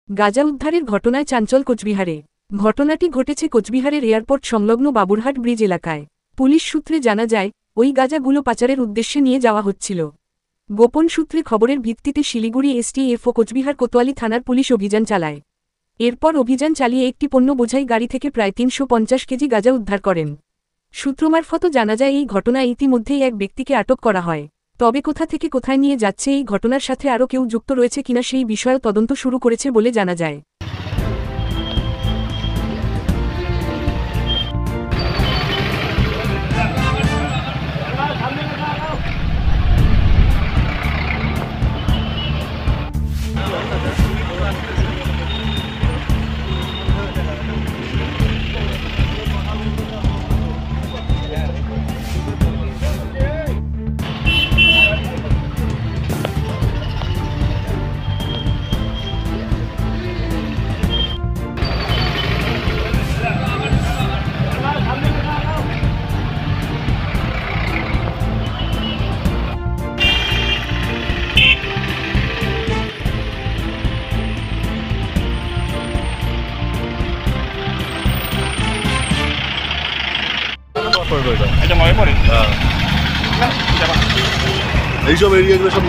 গাঁজা উদ্ধারের ঘটনায় চাঞ্চল কোচবিহারে। ঘটনাটি ঘটেছে কোচবিহারের এয়ারপোর্ট সংলগ্ন বাবুরহাট ব্রিজ এলাকায়। পুলিশ সূত্রে জানা যায়, ওই গাঁজাগুলো পাচারের উদ্দেশ্যে নিয়ে যাওয়া হচ্ছিল। গোপন সূত্রে খবরের ভিত্তিতে শিলিগুড়ি এসটিএফ ও কোচবিহার কোতোয়ালি থানার পুলিশ অভিযান চালায়। এরপর অভিযান চালিয়ে একটি পণ্য বোঝাই গাড়ি থেকে প্রায় ৩৫০ কেজি গাঁজা উদ্ধার করেন। সূত্রমারফত জানা যায়, এই ঘটনায় ইতিমধ্যেই এক ব্যক্তিকে আটক করা হয়। তবে কোথা থেকে কোথায় নিয়ে যাচ্ছে এই ঘটনার সাথে আরও কেউ যুক্ত রয়েছে কিনা সেই বিষয়েও তদন্ত শুরু করেছে বলে জানা যায়। এইসব এরিয়াগুলো সব